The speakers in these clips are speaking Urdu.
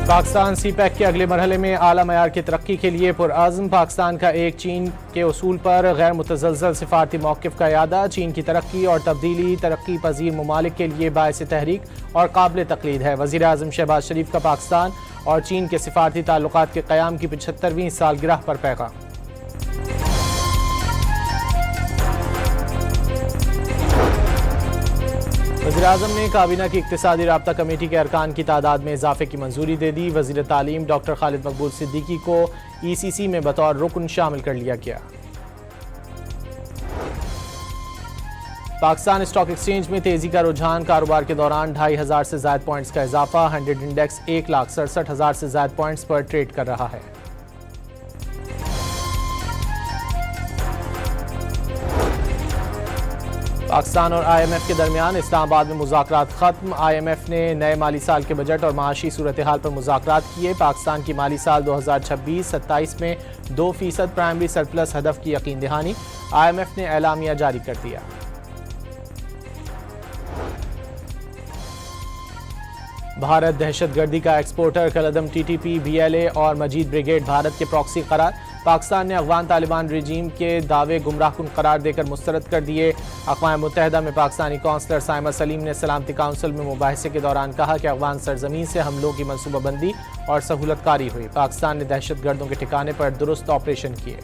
پاکستان سی پیک کے اگلے مرحلے میں اعلیٰ معیار کی ترقی کے لیے پرعزم، پاکستان کا ایک چین کے اصول پر غیر متزلزل سفارتی موقف کا اعادہ۔ چین کی ترقی اور تبدیلی ترقی پذیر ممالک کے لیے باعث تحریک اور قابل تقلید ہے۔ وزیر اعظم شہباز شریف کا پاکستان اور چین کے سفارتی تعلقات کے قیام کی 75ویں سالگرہ پر پیغام۔ وزیراعظم نے کابینہ کی اقتصادی رابطہ کمیٹی کے ارکان کی تعداد میں اضافے کی منظوری دے دی۔ وزیر تعلیم ڈاکٹر خالد مقبول صدیقی کو ای سی سی میں بطور رکن شامل کر لیا گیا۔ پاکستان اسٹاک ایکسچینج میں تیزی کا رجحان، کاروبار کے دوران 2500 سے زائد پوائنٹس کا اضافہ، 100 انڈیکس 1,67,000 سے زائد پوائنٹس پر ٹریڈ کر رہا ہے۔ پاکستان اور آئی ایم ایف کے درمیان اسلام آباد میں مذاکرات ختم۔ آئی ایم ایف نے نئے مالی سال کے بجٹ اور معاشی صورتحال پر مذاکرات کیے۔ پاکستان کی مالی سال 2026-27 میں 2% پرائمری سرپلس ہدف کی یقین دہانی، آئی ایم ایف نے اعلامیہ جاری کر دیا۔ بھارت دہشت گردی کا ایکسپورٹر، کالعدم T T P, B L A اور مجید بریگیڈ بھارت کے پراکسی قرار۔ پاکستان نے افغان طالبان رجیم کے دعوے گمراہ کن قرار دے کر مسترد کر دیے۔ اقوام متحدہ میں پاکستانی کونسلر سائمہ سلیم نے سلامتی کونسل میں مباحثے کے دوران کہا کہ افغان سرزمین سے حملوں کی منصوبہ بندی اور سہولت کاری ہوئی۔ پاکستان نے دہشت گردوں کے ٹھکانے پر درست آپریشن کیے۔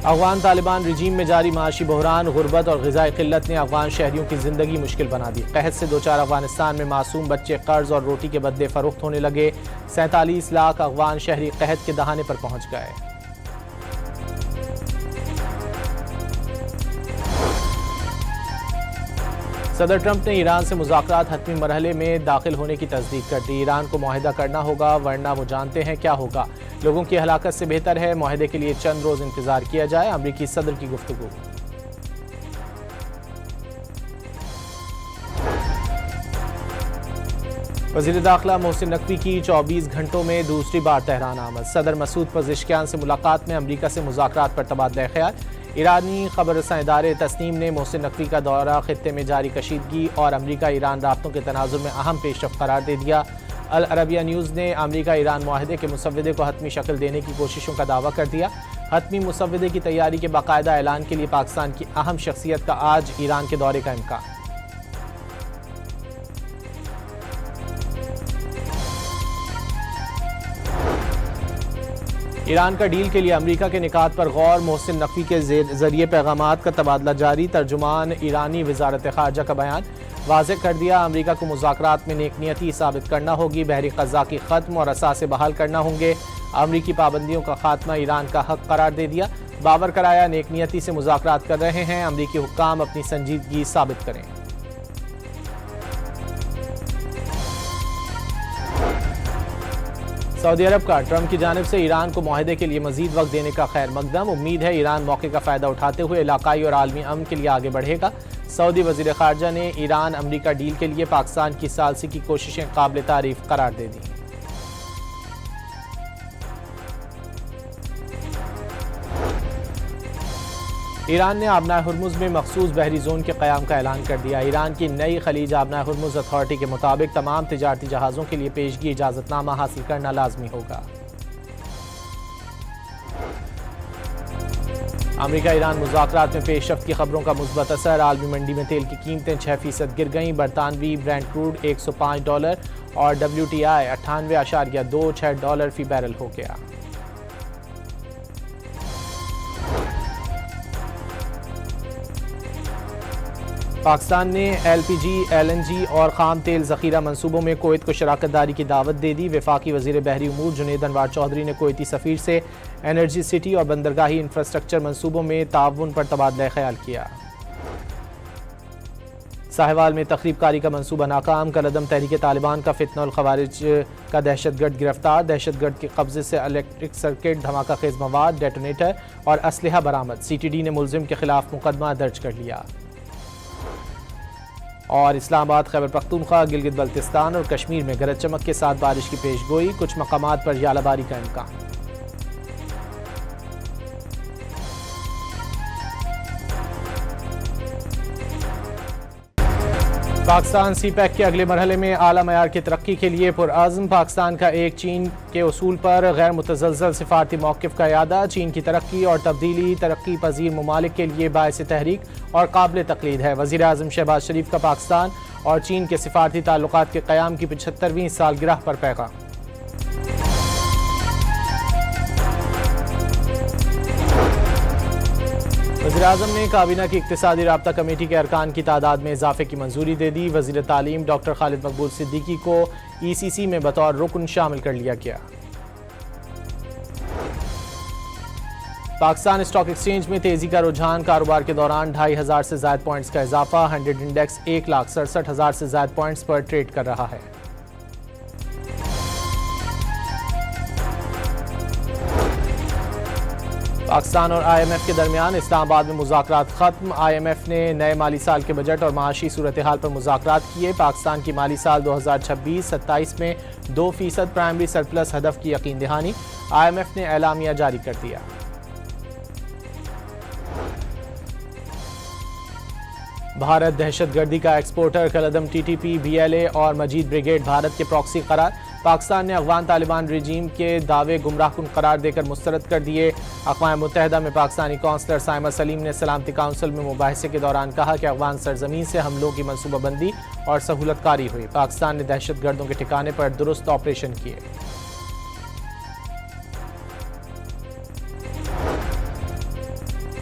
افغان طالبان رجیم میں جاری معاشی بحران، غربت اور غذائی قلت نے افغان شہریوں کی زندگی مشکل بنا دی۔ قحط سے دوچار افغانستان میں معصوم بچے قرض اور روٹی کے بدلے فروخت ہونے لگے۔ 47 لاکھ افغان شہری قحط کے دہانے پر پہنچ گئے۔ صدر ٹرمپ نے ایران سے مذاکرات حتمی مرحلے میں داخل ہونے کی تصدیق کر دی۔ ایران کو معاہدہ کرنا ہوگا ورنہ وہ جانتے ہیں کیا ہوگا۔ لوگوں کی ہلاکت سے بہتر ہے معاہدے کے لیے چند روز انتظار کیا جائے، امریکی صدر کی گفتگو۔ وزیر داخلہ محسن نقوی کی 24 گھنٹوں میں دوسری بار تہران آمد۔ صدر مسعود پزشکیان سے ملاقات میں امریکہ سے مذاکرات پر تبادلہ خیال۔ ایرانی خبر رساں ادارے تسنیم نے محسن نقوی کا دورہ خطے میں جاری کشیدگی اور امریکہ ایران رابطوں کے تناظر میں اہم پیش رفت قرار دے دیا۔ العربیہ نیوز نے امریکہ ایران معاہدے کے مسودے کو حتمی شکل دینے کی کوششوں کا دعویٰ کر دیا۔ حتمی مسودے کی تیاری کے باقاعدہ اعلان کے لیے پاکستان کی اہم شخصیت کا آج ایران کے دورے کا امکان۔ ایران کا ڈیل کے لیے امریکہ کے نکات پر غور، محسن نقوی کے ذریعے پیغامات کا تبادلہ جاری۔ ترجمان ایرانی وزارت خارجہ کا بیان واضح کر دیا، امریکہ کو مذاکرات میں نیک نیتی ثابت کرنا ہوگی، بحری قزاقی ختم اور اثاثے بحال کرنا ہوں گے۔ امریکی پابندیوں کا خاتمہ ایران کا حق قرار دے دیا۔ باور کرایا نیک نیتی سے مذاکرات کر رہے ہیں، امریکی حکام اپنی سنجیدگی ثابت کریں۔ سعودی عرب کا ٹرمپ کی جانب سے ایران کو معاہدے کے لیے مزید وقت دینے کا خیر مقدم۔ امید ہے ایران موقع کا فائدہ اٹھاتے ہوئے علاقائی اور عالمی امن کے لیے آگے بڑھے گا۔ سعودی وزیر خارجہ نے ایران امریکہ ڈیل کے لیے پاکستان کی ثالثی کی کوششیں قابل تعریف قرار دے دیں۔ ایران نے آبنائے ہرمز میں مخصوص بحری زون کے قیام کا اعلان کر دیا۔ ایران کی نئی خلیج آبنائے ہرمز اتھارٹی کے مطابق تمام تجارتی جہازوں کے لیے پیشگی اجازت نامہ حاصل کرنا لازمی ہوگا۔ امریکہ ایران مذاکرات میں پیش رفت کی خبروں کا مثبت اثر، عالمی منڈی میں تیل کی قیمتیں 6% گر گئیں۔ برطانوی برینٹ کروڈ $105 اور WTI $98.26 فی بیرل ہو گیا۔ پاکستان نے ایل پی جی، ایل این جی اور خام تیل ذخیرہ منصوبوں میں کویت کو شراکت داری کی دعوت دے دی۔ وفاقی وزیر بحری امور جنید انوار چودھری نے کویتی سفیر سے انرجی سٹی اور بندرگاہی انفراسٹرکچر منصوبوں میں تعاون پر تبادلہ خیال کیا۔ ساہیوال میں تخریب کاری کا منصوبہ ناکام، کالعدم تحریک طالبان کا فتنہ الخوارج کا دہشت گرد گرفتار، دہشت گرد کے قبضے سے الیکٹرک سرکٹ، دھماکہ خیز مواد، ڈیٹونیٹر اور اسلحہ برآمد، سی ٹی ڈی نے ملزم کے خلاف مقدمہ درج کر لیا۔ اور اسلام آباد، خیبر پختونخوا، گلگت بلتستان اور کشمیر میں گرج چمک کے ساتھ بارش کی پیش گوئی، کچھ مقامات پر ژالہ باری کا امکان۔ پاکستان سی پیک کے اگلے مرحلے میں اعلیٰ معیار کی ترقی کے لیے پرعزم، پاکستان کا ایک چین کے اصول پر غیر متزلزل سفارتی موقف کا اعادہ، چین کی ترقی اور تبدیلی ترقی پذیر ممالک کے لیے باعث تحریک اور قابل تقلید ہے۔ وزیر اعظم شہباز شریف کا پاکستان اور چین کے سفارتی تعلقات کے قیام کی 75ویں سالگرہ پر پیغام۔ وزیراعظم نے کابینہ کی اقتصادی رابطہ کمیٹی کے ارکان کی تعداد میں اضافے کی منظوری دے دی، وزیر تعلیم ڈاکٹر خالد مقبول صدیقی کو ای سی سی میں بطور رکن شامل کر لیا گیا۔ پاکستان اسٹاک ایکسچینج میں تیزی کا رجحان، کاروبار کے دوران 2500 سے زائد پوائنٹس کا اضافہ، 100 انڈیکس 1,67,000 سے زائد پوائنٹس پر ٹریڈ کر رہا ہے۔ پاکستان اور آئی ایم ایف کے درمیان اسلام آباد میں مذاکرات ختم، آئی ایم ایف نے نئے مالی سال کے بجٹ اور معاشی صورتحال پر مذاکرات کیے، پاکستان کی مالی سال 2026-27 میں 2% پرائمری سرپلس ہدف کی یقین دہانی، آئی ایم ایف نے اعلامیہ جاری کر دیا۔ بھارت دہشت گردی کا ایکسپورٹر، کالعدم T T P, B L A اور مجید بریگیڈ بھارت کے پراکسی قرار، پاکستان نے افغان طالبان رجیم کے دعوے گمراہ کن قرار دے کر مسترد کر دیے۔ اقوام متحدہ میں پاکستانی کونسلر سائمہ سلیم نے سلامتی کونسل میں مباحثے کے دوران کہا کہ افغان سرزمین سے حملوں کی منصوبہ بندی اور سہولت کاری ہوئی، پاکستان نے دہشت گردوں کے ٹھکانے پر درست آپریشن کیے۔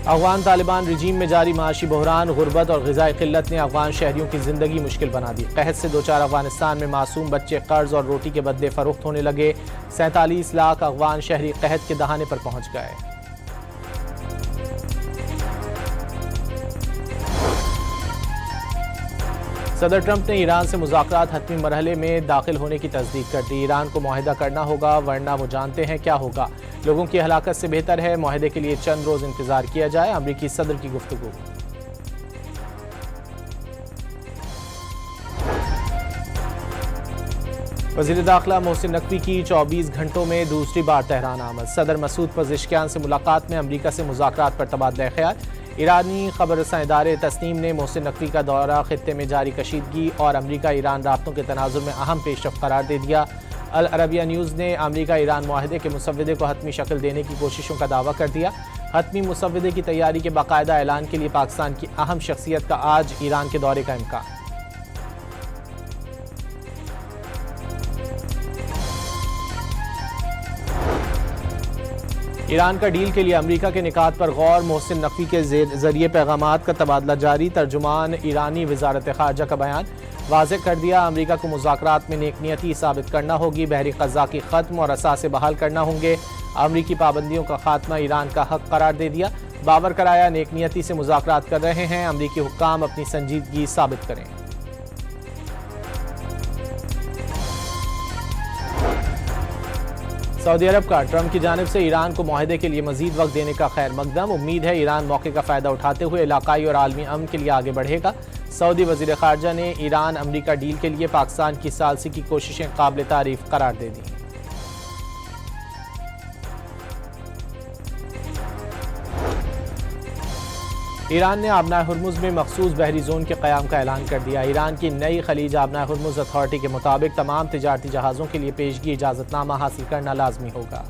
افغان طالبان رجیم میں جاری معاشی بحران، غربت اور غذائی قلت نے افغان شہریوں کی زندگی مشکل بنا دی، قحط سے دوچار افغانستان میں معصوم بچے قرض اور روٹی کے بدلے فروخت ہونے لگے، 47 لاکھ افغان شہری قحط کے دہانے پر پہنچ گئے۔ صدر ٹرمپ نے ایران سے مذاکرات حتمی مرحلے میں داخل ہونے کی تصدیق کر دی، ایران کو معاہدہ کرنا ہوگا ورنہ وہ جانتے ہیں کیا ہوگا، لوگوں کی ہلاکت سے بہتر ہے معاہدے کے لیے چند روز انتظار کیا جائے، امریکی صدر کی گفتگو۔ وزیر داخلہ محسن نقوی کی 24 گھنٹوں میں دوسری بار تہران آمد، صدر مسعود پزشکیان سے ملاقات میں امریکہ سے مذاکرات پر تبادلہ خیال، ایرانی خبر رساں ادارے تسنیم نے محسن نقوی کا دورہ خطے میں جاری کشیدگی اور امریکہ ایران رابطوں کے تناظر میں اہم پیش رفت قرار دے دیا۔ العربیہ نیوز نے امریکہ ایران معاہدے کے مسودے کو حتمی شکل دینے کی کوششوں کا دعویٰ کر دیا، حتمی مسودے کی تیاری کے باقاعدہ اعلان کے لیے پاکستان کی اہم شخصیت کا آج ایران کے دورے کا امکان۔ ایران کا ڈیل کے لیے امریکہ کے نکات پر غور، محسن نقوی کے ذریعے پیغامات کا تبادلہ جاری، ترجمان ایرانی وزارت خارجہ کا بیان، واضح کر دیا امریکہ کو مذاکرات میں نیک نیتی ثابت کرنا ہوگی، بحری قزاقی ختم اور اثاثے بحال کرنا ہوں گے، امریکی پابندیوں کا خاتمہ ایران کا حق قرار دے دیا، باور کرایا نیک نیتی سے مذاکرات کر رہے ہیں، امریکی حکام اپنی سنجیدگی ثابت کریں۔ سعودی عرب کا ٹرمپ کی جانب سے ایران کو معاہدے کے لیے مزید وقت دینے کا خیر مقدم، امید ہے ایران موقع کا فائدہ اٹھاتے ہوئے علاقائی اور عالمی امن کے لیے آگے بڑھے گا، سعودی وزیر خارجہ نے ایران امریکہ ڈیل کے لیے پاکستان کی ثالثی کی کوششیں قابل تعریف قرار دے دیں۔ ایران نے آبنائے ہرمز میں مخصوص بحری زون کے قیام کا اعلان کر دیا، ایران کی نئی خلیج آبنائے ہرمز اتھارٹی کے مطابق تمام تجارتی جہازوں کے لیے پیشگی اجازت نامہ حاصل کرنا لازمی ہوگا۔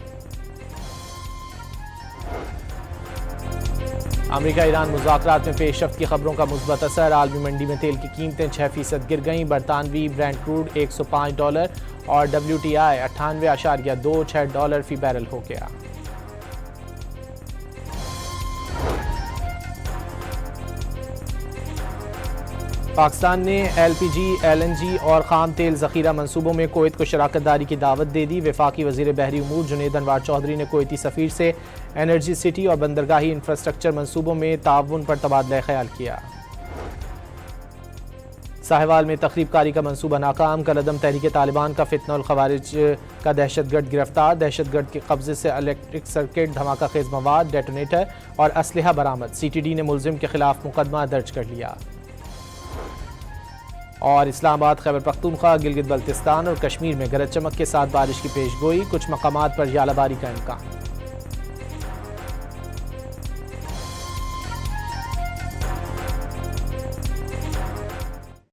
امریکہ ایران مذاکرات میں پیش رفت کی خبروں کا مثبت اثر، عالمی منڈی میں تیل کی قیمتیں 6% گر گئیں، برطانوی برینٹ کروڈ $105 اور WTI $98.26 فی بیرل ہو گیا۔ پاکستان نے ایل پی جی، ایل این جی اور خام تیل ذخیرہ منصوبوں میں کویت کو شراکت داری کی دعوت دے دی، وفاقی وزیر بحری امور جنید انوار چودھری نے کویتی سفیر سے انرجی سٹی اور بندرگاہی انفراسٹرکچر منصوبوں میں تعاون پر تبادلہ خیال کیا۔ ساہیوال میں تخریب کاری کا منصوبہ ناکام، کالعدم تحریک طالبان کا فتنہ الخوارج کا دہشت گرد گرفتار، دہشت گرد کے قبضے سے الیکٹرک سرکٹ، دھماکہ خیز مواد، ڈیٹونیٹر اور اسلحہ برآمد، سی ٹی ڈی نے ملزم کے خلاف مقدمہ درج کر لیا۔ اور اسلام آباد، خیبر پختونخوا، گلگت بلتستان اور کشمیر میں گرج چمک کے ساتھ بارش کی پیش گوئی، کچھ مقامات پر ژالہ باری کا امکان۔